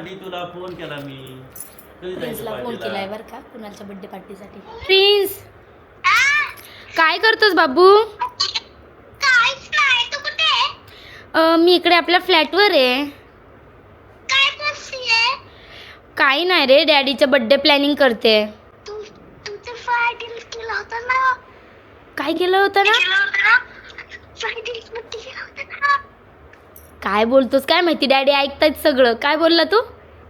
आधी तुला फोन केला मी. कधी जायचं प्रिन्सला फोन पार्टीला? केलाय बरं का कुणालच्या बर्थडे पार्टीसाठी. प्रिन्स काय करतोस बाबू? काहीच नाही. तू कुठे आहे? मी इकडे आपल्या फ्लॅटवर आहे. काय बसलीये? काही नाही रे, डॅडीचा बर्थडे प्लॅनिंग करते. तुझं फ्रायडे केला होता ना? काय केलं होतं ना? फ्रायडे मध्ये केला होता ना? काय बोलतोस काय माहिती, डॅडी ऐकतायत सगळं. काय बोलला तू?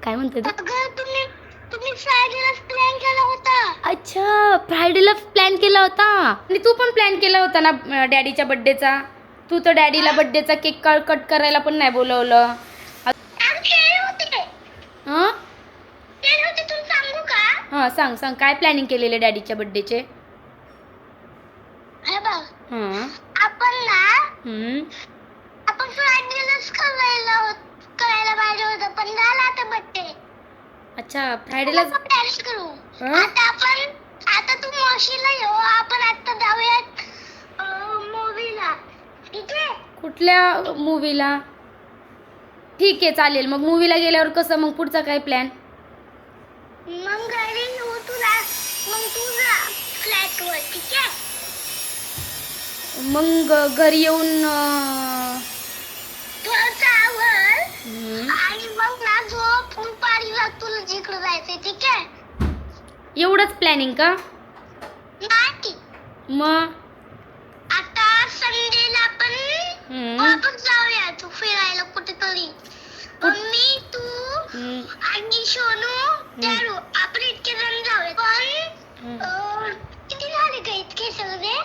काय म्हणते तू? अगं तुम्ही फ्रायडेला प्लॅन केला होता. अच्छा, फ्रायडेला प्लॅन केला होता. आणि तू पण प्लॅन केला होता ना डॅडीच्या बर्थडेचा. तू तर डॅडीला बर्थडेचा केक कट करायला पण नाही बोलवलं. केले होते. हां केले होते, तुला सांगू का? हां सांग सांग, काय प्लॅनिंग केलेले डॅडीच्या बर्थडेचे? हे बघ, हां आपण ना हम्म. आपण फ्रायडेलाच करायला पाहिजे होतं, पण झाला आता बर्थडे. अच्छा, फ्रायडेला. प्लॅन करू. हं? आता तू मावशीला येऊ, आपण आता जाऊयात मूवीला. ठीक आहे? कुठल्या मूवीला? ठीक आहे चालेल. मग मूवीला गेल्यावर कसं, मग पुढचा काय प्लॅन? मग घरी येऊ तुला, मग तुझा फ्लॅटवर. ठीक आहे? मग घरी येऊन थोडंसं आवर हम्म. आणि मग ना झोप. दुपारीला तुला जिकडे जायचंय. ठीक आहे? एवढंच प्लॅनिंग का? नाही, मग आता संडेला आपण हम्म. वापस जाऊया तू फिरायला कुठेतरी. मम्मी, तू हम्म. आणि सोनू, दारू, आपण इतके जण जाऊया. पण किती झाले का इतके सगळे?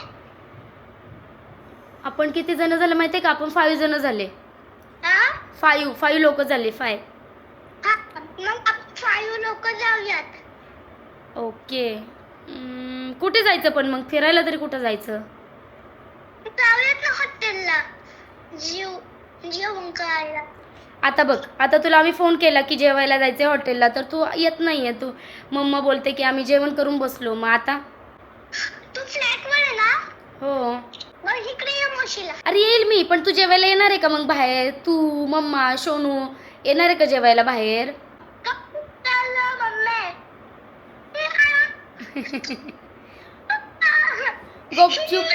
आपण किती जण झाले माहितीये का? आपण 5 जण झाले. हा? 5 लोक झाले. 5. हा, मग आपण 5 लोक जाऊयात. ओके. कुठे जायचं पण मग फिरायला तरी कुठं जायचं? जाऊयात ना हॉटेलला जेवण करायला. आता बघ, आता तुला आम्ही फोन केला की जेवायला जायचं हॉटेलला, तर तू येत नाहीये. तू मम्मा बोलते की आम्ही जेवण करून बसलो. मग आता? तू फ्लॅटवर आहे ना? हो. मग इकडे ये मावशीला. अरे येईल मी, पण तू जेवायला येणार आहे का मग बाहेर? तू, मम्मा, सोनू येणार आहे का जेवायला बाहेर? चाललं मम्मी. गपचूप.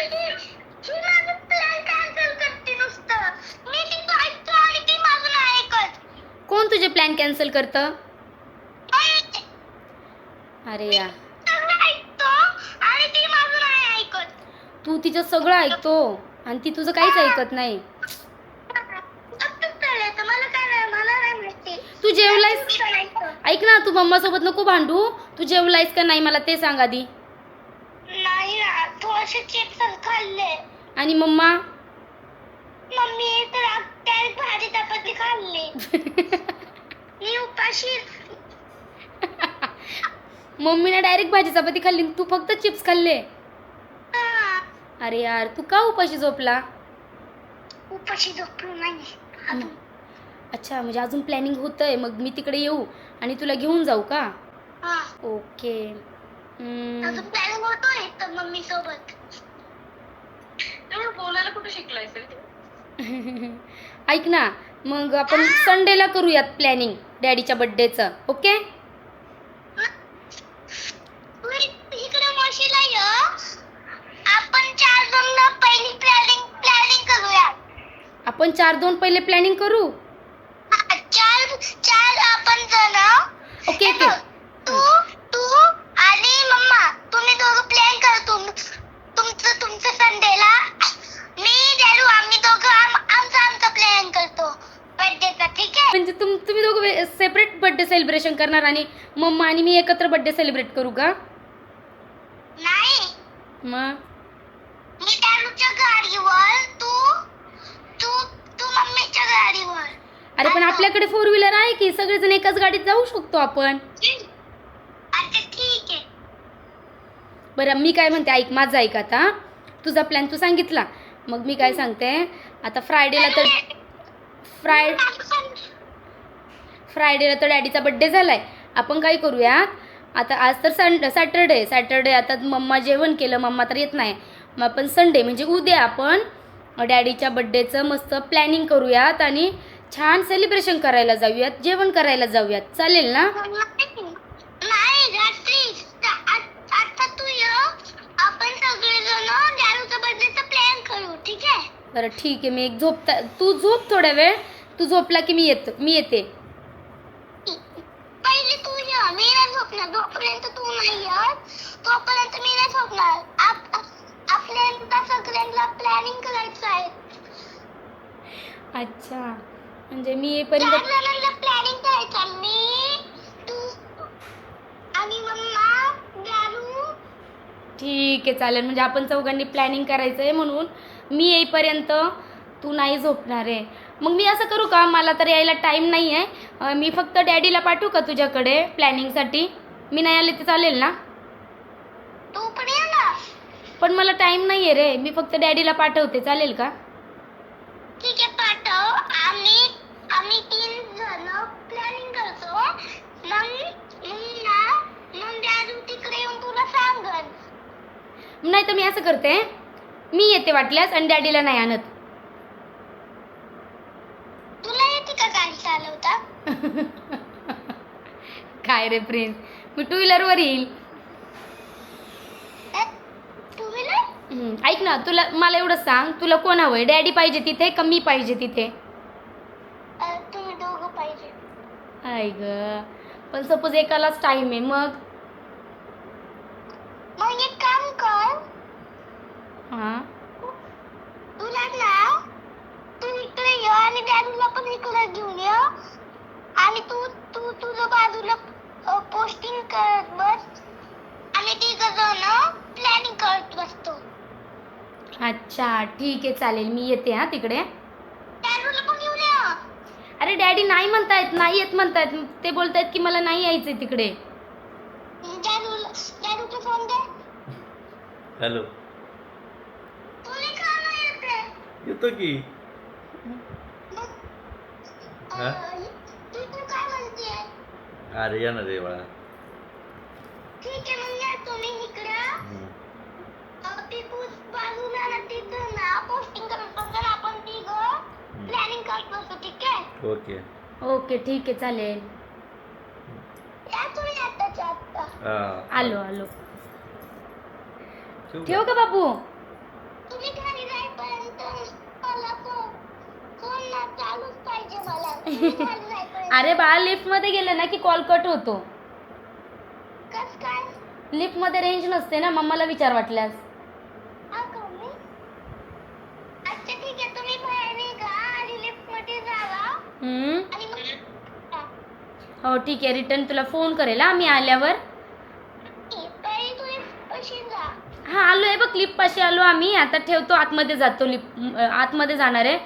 ही माझं प्लॅन कॅन्सल करते नुसतं. मी तिचं ऐकतो आणि ती माझं नाही ऐकत. कोण तुझे प्लॅन कॅन्सल करतं? अरे यार, सगळं ऐकतो आणि ती माझं नाही ऐकत. तू तिचं सगळं ऐकतो आणि ती तुझं काहीच ऐकत नाही. मला काय नाही, मला नाही माहिती. तू जेवलायस? तुझं ऐकतो. ऐक ना, तू मम्मा सोबत नको भांडू. तू जेवलायस का नाही मला ते सांग आधी. नाही ना, थोडेसे चिप्स खाल्ले. आणि मम्मा? मम्मी तर डायरेक्ट भाजी चपाती खाल्ली. मी उपाशी. मम्मीने डायरेक्ट भाजी चपाती खाल्ली, तू फक्त चिप्स खाल्ले. हा, अरे यार, तू का उपाशी झोपला? उपाशी झोपलो नाही अजून. अच्छा, म्हणजे अजून प्लॅनिंग होतंय. मग मी तिकडे येऊ आणि तुला घेऊन जाऊ का? हा, ओके. अजून प्लॅनिंग होतोय तर मम्मी सोबत. बोलायला कुठे शिकलायस रे? ऐक ना, मग आपण संडेला करूयात प्लॅनिंग डॅडीच्या बर्थडेचं. ओके? तू इकडे मावशीला ये. आपण 4 जण पहिली प्लॅनिंग करूया. आपण 4-2 पहिले प्लॅनिंग करू. हा, चार आपण जण. ओके हे ओके. बघ, तू आणि मम्मा, तुम्ही दोघं प्लॅन करा. तुमचं संडेला. मी दारू, आम्ही दोघं आमचा प्लॅन करतो बर्थडेचा. ठीक आहे? म्हणजे तुम्ही दोघं सेपरेट बर्थडे सेलिब्रेशन करणार आणि मम्मा आणि मी एकत्र बर्थडे सेलिब्रेट करू का? नाही, मग मी दारूच्या गाडीवर, तू मम्मीच्या गाडीवर. अरे पण आपल्याकडे 4 व्हीलर आहे की, सगळेजण एकाच गाडीत जाऊ शकतो आपण. अच्छा ठीक आहे. बरं, मी काय म्हणते ऐक, माझं ऐक आता. तुझा प्लॅन तू सांगितला, मग मी काय सांगते, आता फ्रायडेला तर डॅडीचा बर्थडे झालाय. आपण काय करूयात, आता आज तर सॅटरडे. आता मम्मा जेवण केलं, मम्मा तर येत नाही. मग आपण संडे म्हणजे उद्या आपण डॅडीच्या बर्थडेचं मस्त प्लॅनिंग करूयात आणि छान सेलिब्रेशन करायला जाऊयात, जेवण करायला जाऊयात, चालेल ना? नाही रात्री आता तू ये, आपण सगळेजण दारूचा बर्थडेचा प्लॅन करू, ठीक आहे? बरं ठीक आहे, मी एक तू झोप थोड्या वेळ, तू झोपला की मी येते. पहिले तू ये, मी नाही झोपणार जोपर्यंत तू नाही येत तोपर्यंत मी नाही झोपणार. आपल्याला सगळ्यांना प्लॅनिंग करायचं आहे. अच्छा, म्हणजे मी येईपर्यंत प्लॅनिंग करायचं, मी तू आणि मम्मा दारू. ठीक आहे चालेल, म्हणजे आपण चौघांनी प्लॅनिंग करायचं आहे म्हणून मी येईपर्यंत तू नाही झोपणार आहे. मग मी असं करू का, मला तर यायला टाईम नाही आहे, मी फक्त डॅडीला पाठवू का तुझ्याकडे प्लॅनिंगसाठी? मी नाही आले तर चालेल ना? तू पण ये ना. पण मला टाईम नाही आहे रे, मी फक्त डॅडीला पाठवते, चालेल का? ठीक आहे पाठव. आम्ही 3 जण प्लॅनिंग करतो. मग दारू तिकडे येऊन तुला सांगन. नाही तर मी असं करते, मी येते वाटल्यास आणि डॅडीला नाही आणत. तुला येते का गाडी चालवता? काय रे प्रिन्स, मी 2 व्हीलरवर येईल. Two wheeler? ऐक ना, मला एवढं सांग, तुला कोण हवंय? डॅडी पाहिजे तिथे का मी पाहिजे तिथे? तुम्ही दोघं पाहिजे. आय ग, पण सपोज एकालाच टाइम आहे मग एक काम कर, हां तुला ना तू इकडे ये आणि दारूला पण इकडे घेऊन ये आणि तू तुझं बाजूला पोस्टिंग करत बस आणि तिघं जण प्लॅनिंग करत बसतो. अच्छा ठीक आहे चालेल, मी येते हां तिकडे. दारूला पण घेऊन ये. अरे डॅडी नाही म्हणतायत, नाही येत म्हणतायत, ते बोलतायत की मला नाही यायचंय तिकडे. दारूचा फोन दे. हॅलो, तुला का नाही येते? येतो की. हा? तू काय म्हणते? अरे या ना रे बाळा. ठीक आहे मग या तुम्ही इकडं. पिकूस बाजूला ना तिथं ना पोस्टिंग करत बसतो, आपण तिघं प्लॅनिंग करत बसतो, ठीक आहे? ओके ओके ठीक आहे चालेल. या तुम्ही आत्ताच्या आत्ता. हा आलो. ठेवू ठेव का? का बाबू? तुम्ही घरी जाईपर्यंत मला फोन ना चालूच पाहिजे मला. तुम्ही घरी जाईपर्यंत. अरे बाळा, लिफ्ट मध्ये गेलं ना की कॉल कट होतो. कस काय? लिफ्ट मध्ये रेंज नसते ना, मम्माला विचार वाटल्यास. हा का मी? अच्छा ठीक आहे, तुम्ही बाहेर निघा आणि लिफ्ट मध्ये जावा आणि मग हो ठीक आहे, रिटर्न तुला फोन करेल हा मी आल्यावर. पहिले तू लिफ्ट पाशी जा. हा आलोय बघ, लिफ्ट पाशी आलो आम्ही. आता ठेवतो, आतमध्ये जातो, लिफ्ट आतमध्ये जाणार आहे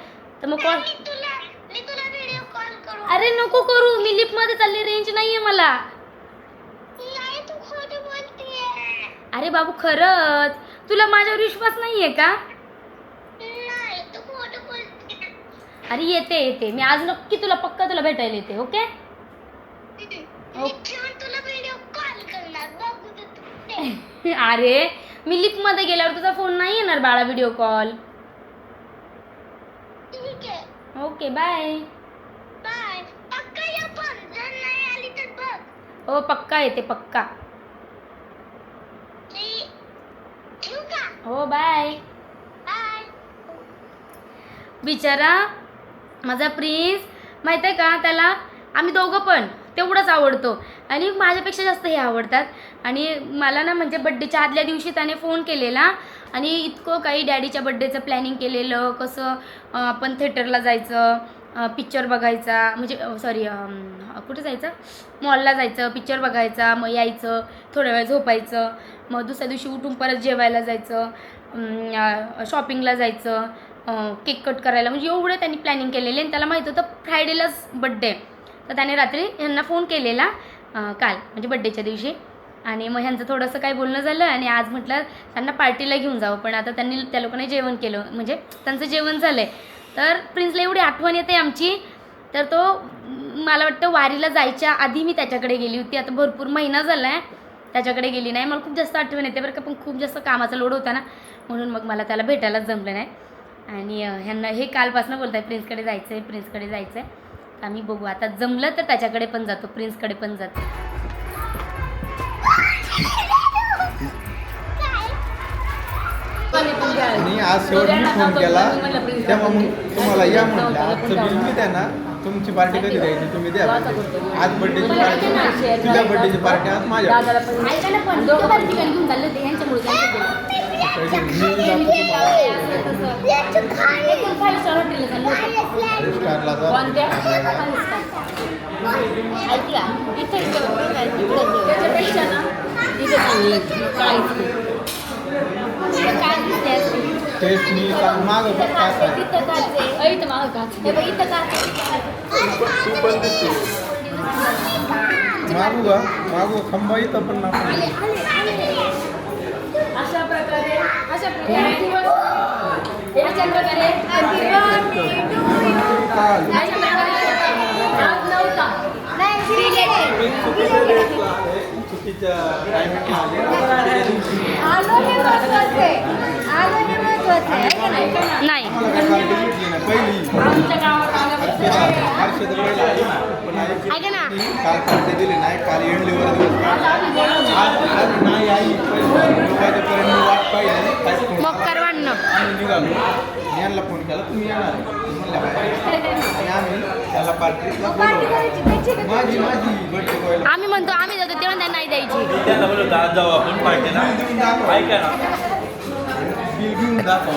तर मग कॉल. मी तुला व्हिडिओ कॉल करू. अरे नको करू, मी लिफ्ट मध्ये चालली, रेंज नाहीये मला. नाही तू खोटं बोलतेय. अरे बाबू खरंच, तुला माझ्यावर विश्वास नाहीये का? नाही तू खोटं बोलते. अरे येते मी आज नक्की पक्का तुला भेटायला येते. ओके मी ठेवून तुला व्हिडिओ कॉल करणार बघू तू. अरे मी लिफ्ट मध्ये गेल्यावर तुझा फोन नाही येणार बाळा, व्हिडिओ कॉल. ठीक आहे. Okay bye. बाय. पक्का या पण जर नाही आली तर बघ. हो पक्का येते, पक्का. ठेवू का? हो बाय. बाय. बिचारा माझा प्रिन्स, माहिती आहे का, त्याला आम्ही दोघं पण तेवढंच आवडतो आणि माझ्यापेक्षा जास्त हे आवडतात. आणि मला ना म्हणजे बड्डेच्या आदल्या दिवशी त्याने फोन केलेला आणि इतकं काही डॅडीच्या बड्डेचं प्लॅनिंग केलेलं, कसं आपण थिएटरला जायचं, पिक्चर बघायचा, म्हणजे सॉरी कुठे जायचं, मॉलला जायचं, पिक्चर बघायचा, मग यायचं, थोड्या वेळ झोपायचं, मग दुसऱ्या दिवशी उठून परत जेवायला जायचं, शॉपिंगला जायचं, केक कट करायला, म्हणजे एवढं त्यांनी प्लॅनिंग केलेले. आणि त्याला माहीत होतं फ्रायडेलाच बड्डे, तर त्याने रात्री ह्यांना फोन केलेला काल, म्हणजे बड्डेच्या दिवशी. आणि मग ह्यांचं थोडंसं काही बोलणं झालं आणि आज म्हटलं त्यांना पार्टीला घेऊन जावं, पण आता त्यांनी त्या लोकांनी जेवण केलं, म्हणजे त्यांचं जेवण झालं आहे. तर प्रिन्सला एवढी आठवण येते आमची, तर तो मला वाटतं वारीला जायच्या आधी मी त्याच्याकडे गेली होती. आता भरपूर महिना झाला आहे त्याच्याकडे गेली नाही. मला खूप जास्त आठवण येते बरं का, पण खूप जास्त कामाचा लोड होता ना, म्हणून मग मला त्याला भेटायलाच जमलं नाही. आणि ह्यांना हे कालपासून बोलत आहे प्रिन्सकडे जायचं आहे, प्रिन्सकडे जायचं आहे. तर आम्ही बघू आता, जमलं तर त्याच्याकडे पण जातो, प्रिन्सकडे पण जातो. आणि आज शेवट मी फोन केला तेव्हा मग तुम्हाला या म्हटलं आजचं बिल मी द्या ना, तुमची पार्टी कधी द्यायची तुम्ही द्या. आज बर्थडेची पार्टी, तुझ्या बर्थडेची पार्टी आज माझ्या. ऐका ना, पण दोघं पण ठिकाणी घेऊन चालले होते ह्यांच्यामुळे त्यांचं केलं. टेस्ट मी माग मागू का मागू खंबा इथं पण ना. अशा प्रकारे चुकीच्या टायमिंग नाही पहिली ऐका ना, काल पार्टी दिली नाही, काल एंडलीवर दिवस आज नाही आई वाजेपर्यंत वाट पाहिजे. मग करवांना आम्ही निघालो, यांना फोन केला तुम्ही येणार म्हणल्या आणि आम्ही त्याला पार्टीला माझी बर्थडे बॉयला आम्ही म्हणतो आम्ही जातो तेव्हा त्यांना नाही द्यायची. त्यांना बोलतो आज जाऊ आपण पार्टीला. ऐका ना, बिल घेऊन दाखवा.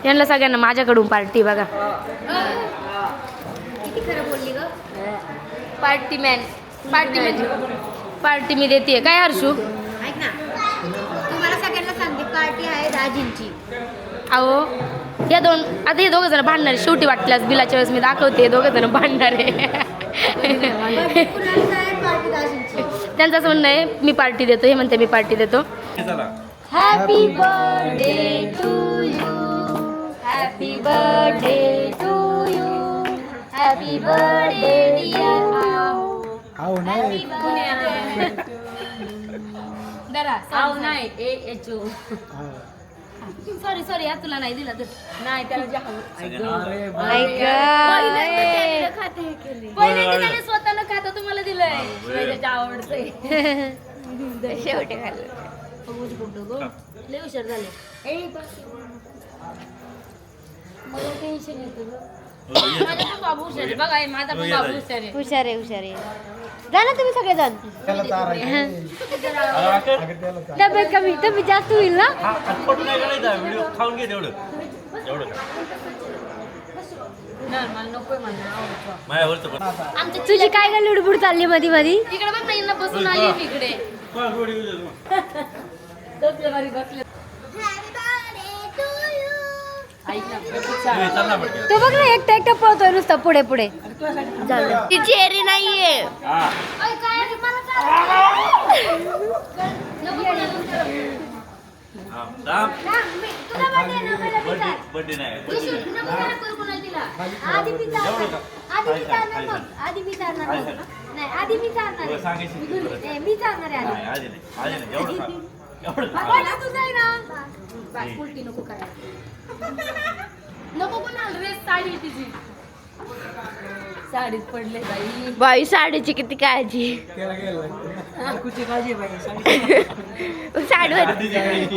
यांना सगळ्यांना माझ्याकडून पार्टी बघा. किती खरं बोलली ग. पार्टी मी देते काय हर्षू. ऐक ना, तुम्हाला सगळ्यांना सांगते पार्टी आहे दाजींची. अहो या दोन आता हे दोघं जण भांडणार आहे. शेवटी वाटल्यास बिलाच्या वेळेस मी दाखवते दोघं जण भांडणार आहे. पार्टी दाजींची. त्यांचं असं म्हणणं आहे मी पार्टी देतो, हे म्हणते मी पार्टी देतो. चला happy birthday to you, happy birthday to you, happy birthday dear आहो नाही सॉरी या तुला नाही दिला तर नाही त्याला पहिले स्वतःला खातं तुम्हाला दिलंय आवडतंय. शेवटी खाल्लं लय हुशार झाले. मला टेन्शन येतं माझा पण बाबू हुशार आहे बघा, माझा पण बाबू हुशार आहे. हुशार आहे. जा ना तुम्ही सगळेजण. त्याला डबे कमी डबे जास्त होईल ना. व्हिडिओ खाऊन घे तेवढं एवढं माझ्यावरचं पण आमच्या तुझी काय काय लुडबुड चालली मधी मधी. तिकडे बघ ना बसून आली इकडे. तो बघ ना एकटा एकटा पळतोय नुसतं पुढे पुढे. ती चेरी नाहीये. बर्थडे नाही नको पण ड्रेस साडी तिची साडीत पडले बाई. बाई साडीची किती काळजी. साडीवर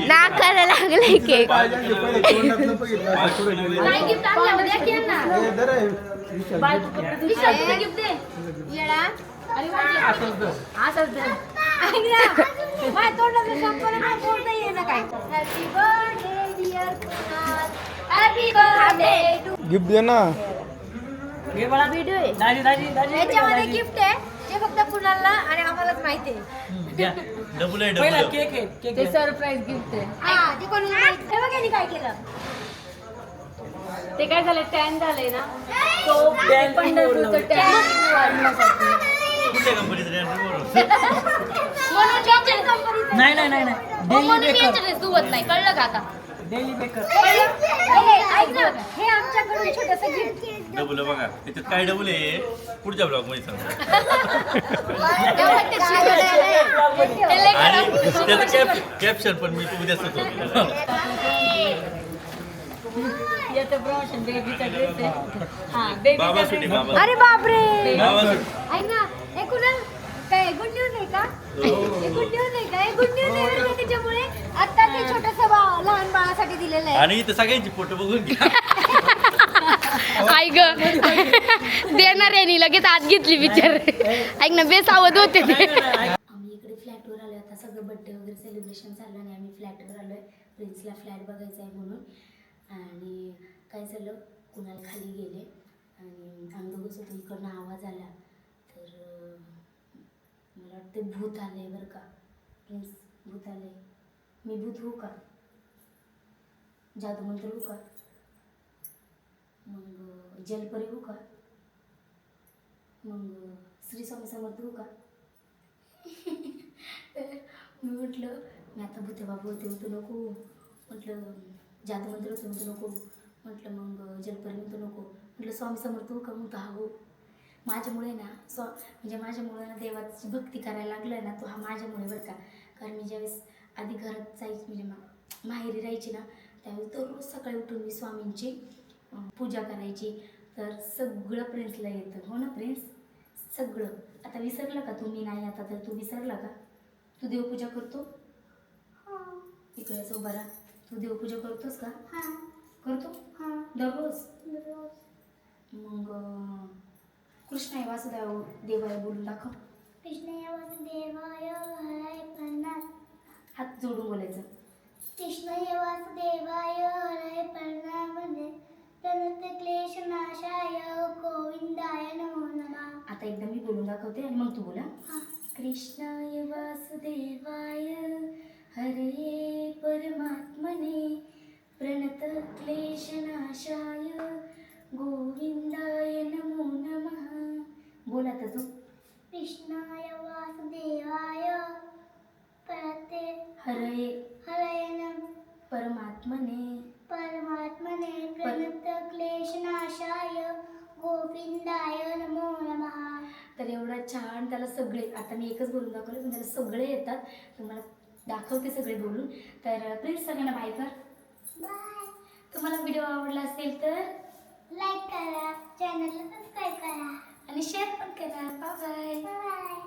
नाकाला लागले केक. नाही गिफ्ट आणलं मध्ये की ना बायको कपडे गिफ्ट दे येडा. अरे असं ऐक ना माझ्या तोंडाचं संपलं नाही बोलता येईना काय. Happy birthday dear Kunal, happy birthday to. Gift दे ना. व्हिडिओ आहे याच्यामध्ये गिफ्ट आहे जे फक्त कुणाला आणि आम्हालाच माहिती आहे. डबल आहे डबल केक आहे ते सरप्राईज गिफ्ट आहे. हा ते कोणी माहिती. हे बघ यांनी काय केलं. ते काय झालं टॅन झालंय ना तो पंढरपूरचं टॅन वाढण्यासाठी कुठल्या कंपनीचं म्हणून यांच्या कंपनीचं नाही म्हणून मी यांच्या ड्रेस धुवत नाही कळलं का आता. Daily maker. ऐक ना, हे आमच्याकडून छोटंसं गिफ्ट. डबल बघा त्याच्यात काय डबल आहे पुढच्या ब्लॉग मध्ये सांगतो आणि त्याचं कॅप्शन पण मी उद्या सुचवतो याचं प्रमोशन बेबीचा ड्रेस आहे. हा बेबीचा बाबा सुटी बाबा अरे बापरे. बाबा सुटी ऐक ना, हे कुणाल काय गुड न्यूज आहे का? हे गुड न्यूज आहे का? हे गुड न्यूज आहे ना, त्याच्यामुळे आता ते छोटंसं लहान बाळासाठी दिलेलं आहे. आणि इथं सगळ्यांची फोटो बघून घ्या आई ग देणार यांनी लगेच आत घेतली विचार ऐक ना बेसावध होते ते. आम्ही इकडे फ्लॅटवर आलोय आता सगळं बड्डे वगैरे सेलिब्रेशन चाललं आणि आम्ही फ्लॅटवर आलोय प्रिन्सला फ्लॅट बघायचा आहे म्हणून. आणि काय झालं कुणाला खाली गेले आणि आम्ही दोघंच होतो इकडनं आवाज आला तर मला वाटते भूत आले बरं का. प्रिन्स भूत आले. मी भूत होऊ का? जादू मंत्र होऊ का? मग जलपरी होऊ का? मग श्री स्वामी समर्थ होऊ का? मी म्हटलं मी आता भूते बाबू होते म्हणतो नको, म्हटलं जादू मंत्र होते म्हणतो नको, म्हटलं मग जलपरी म्हणतो नको, म्हटलं स्वामी समर्थ होऊ का? म्हणतो हा हो. माझ्यामुळे ना म्हणजे माझ्यामुळे ना देवाची भक्ती करायला लागलं ना तो हा माझ्यामुळे बरं का. कारण मी ज्यावेळेस आधी घरात जायची म्हणजे माहेरी राहायची ना त्यावेळेस दररोज सकाळी उठून मी स्वामींची पूजा करायची. तर सगळं प्रिन्सला येतं. हो ना प्रिन्स? सगळं. आता विसरला का तू? मी नाही आता तर तू विसरला का? तू देवपूजा करतो? हां. इकडेच उभा राहा. तू देवपूजा करतोस का? हां. करतो? हां. दररोज? रोज. मग कृष्ण आहे वासुदेव देवाय बोलून दाखव. कृष्णया वासुदेवाय हराय प्रणाम. हात जोडून बोलायचं. कृष्णया वासुदेवाय हराय प्रणाम. प्रणत क्लेश नाशाय गोविंदाय नमो नमः. आता एकदा मी बोलून दाखवते आणि मग तू बोला. हां. कृष्णाय वासुदेवाय हरे परमात्मने प्रणत क्लेशनाशाय गोविंदाय नमो नमः. बोल आता तू. कृष्णाय वासुदेवाय प्रते हरे हरय नमः परमात्मने परमात्मने प्रणत क्लेशनाशाय गोविंदाय नमो नमः. तर एवढा छान त्याला सगळे, आता मी एकच बोलून दाखवलं पण त्याला सगळे येतात. तुम्हाला दाखवते सगळे बोलून. तर प्लीज सगळ्यांना बाय कर. बाय. तुम्हाला व्हिडिओ आवडला असेल तर लाईक करा, चॅनलला सबस्क्राईब करा. आणि शेअर पण करा. Bye bye. बाय.